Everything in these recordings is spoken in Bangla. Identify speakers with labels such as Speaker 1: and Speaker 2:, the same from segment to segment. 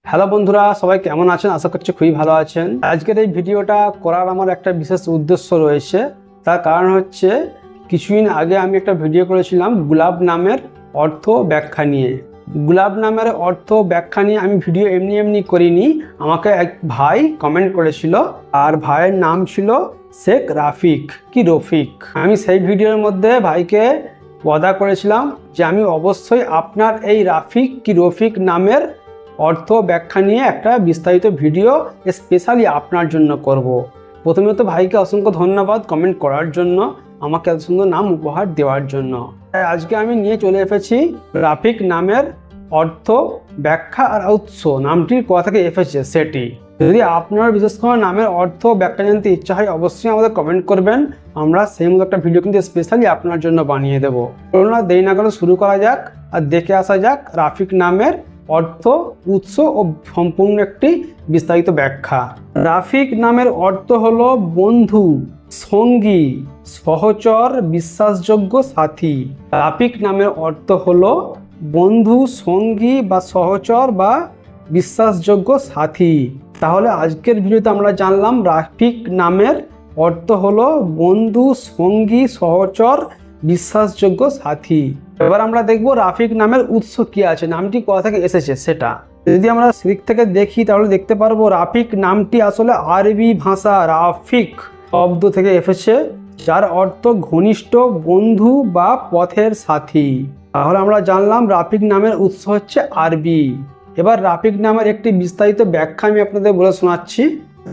Speaker 1: হ্যালো বন্ধুরা, সবাই কেমন আছেন? আশা করছি খুবই ভালো আছেন। আজকের এই ভিডিওটা করার আমার একটা বিশেষ উদ্দেশ্য রয়েছে। তার কারণ হচ্ছে কিছুদিন আগে আমি একটা ভিডিও করেছিলাম গুলাব নামের অর্থ ব্যাখ্যা নিয়ে। গুলাব নামের অর্থ ব্যাখ্যা নিয়ে আমি ভিডিও এমনি করিনি। আমাকে এক ভাই কমেন্ট করেছিল, আর ভাইয়ের নাম ছিল শেখ রাফিক কি রফিক। আমি সেই ভিডিওর মধ্যে ভাইকে ওয়াদা করেছিলাম যে আমি অবশ্যই আপনার এই রাফিক কি রফিক নামের অর্থ ব্যাখ্যা নিয়ে একটা বিস্তারিত ভিডিও স্পেশালি আপনার জন্য করব। প্রথমে তো ভাইকে অসংখ্য ধন্যবাদ কমেন্ট করার জন্য, আমাকে এত সুন্দর নাম উপহার দেওয়ার জন্য। আজকে আমি নিয়ে চলে এসেছি রাফিক নামের অর্থ ব্যাখ্যা আর উৎস, নামটির কোথা থেকে এসেছে সেটি। যদি আপনার বিশেষ করে নামের অর্থ ব্যাখ্যা জানতে ইচ্ছা হয় অবশ্যই আমাদের কমেন্ট করবেন, আমরা সেই মতো একটা ভিডিও কিন্তু স্পেশালি আপনার জন্য বানিয়ে দেবো। না দেরি না করে শুরু করা যাক আর দেখে আসা যাক রাফিক নামের অর্থ, উৎস ও সম্পূর্ণ একটি বিস্তারিত ব্যাখ্যা। রাফিক নামের অর্থ হলো বন্ধু, সঙ্গী, সহচর, বিশ্বাসযোগ্য সাথী। রাফিক নামের অর্থ হলো বন্ধু, সঙ্গী বা সহচর বা বিশ্বাসযোগ্য সাথী। তাহলে আজকের ভিডিওতে আমরা জানলাম রাফিক নামের অর্থ হলো বন্ধু, সঙ্গী, সহচর, বিশ্বাসযোগ্য সাথী। এবার আমরা দেখব রাফিক নামের উৎস কি আছে, নামটি কোথা থেকে এসেছে সেটা। যদি আমরা দিক থেকে দেখি তাহলে দেখতে পারবো রাফিক নামটি আসলে আরবি ভাষা রাফিক শব্দ থেকে এসেছে, যার অর্থ ঘনিষ্ঠ বন্ধু বা পথের সাথী। তাহলে আমরা জানলাম রাফিক নামের উৎস হচ্ছে আরবি। এবার রাফিক নামের একটি বিস্তারিত ব্যাখ্যা আমি আপনাদের বলে শোনাচ্ছি।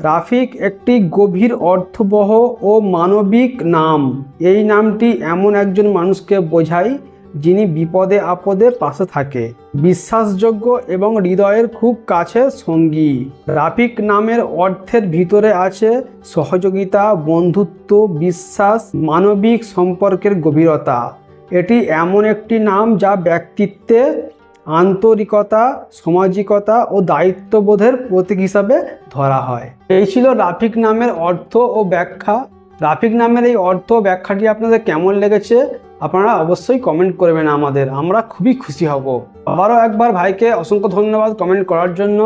Speaker 1: রাফিক একটি গভীর অর্থবহ ও মানবিক নাম। এই নামটি এমন একজন মানুষকে বোঝায় যিনি বিপদে আপদে পাশে থাকে, বিশ্বাসযোগ্য এবং হৃদয়ের খুব কাছের সঙ্গী। রাফিক নামের অর্থের ভিতরে আছে সহযোগিতা, বন্ধুত্ব, বিশ্বাস, মানবিক সম্পর্কের গভীরতা। এটি এমন একটি নাম যা ব্যক্তিত্বে আন্তরিকতা, সামাজিকতা ও দায়িত্ববোধের প্রতীক হিসাবে ধরা হয়। এই ছিল রাফিক নামের অর্থ ও ব্যাখ্যা। রাফিক নামের এই অর্থ ব্যাখ্যাটি আপনাদের কেমন লেগেছে আপনারা অবশ্যই কমেন্ট করবেন, আমরা খুবই খুশি হব। আবারও একবার ভাইকে অসংখ্য ধন্যবাদ কমেন্ট করার জন্য।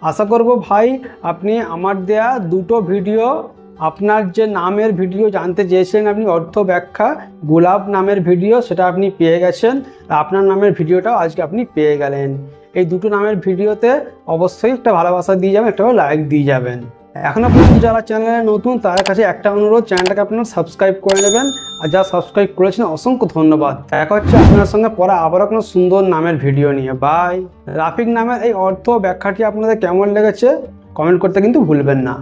Speaker 1: আশা করব ভাই আপনি আমার দেয়া দুটো ভিডিও, আপনার যে নামের ভিডিও জানতে চেয়েছিলেন আপনি অর্থ ব্যাখ্যা, গোলাপ নামের ভিডিও, সেটা আপনি পেয়ে গেছেন। আপনার নামের ভিডিওটাও আজকে আপনি পেয়ে গেলেন। এই দুটো নামের ভিডিওতে অবশ্যই একটা ভালোবাসা দিয়ে যাবেন, একটা লাইক দিয়ে যাবেন। এখনো পর্যন্ত যারা চ্যানেলে নতুন তাদের কাছে একটা অনুরোধ, চ্যানেলটাকে আপনারা সাবস্ক্রাইব করে নেবেন। আর যারা সাবস্ক্রাইব করেছেন অসংখ্য ধন্যবাদ। দেখা হচ্ছে আপনার সঙ্গে পরে আবারও কোনো সুন্দর নামের ভিডিও নিয়ে। বাই। রাফিক নামের এই অর্থ ব্যাখ্যাটি আপনাদের কেমন লেগেছে কমেন্ট করতে কিন্তু ভুলবেন না।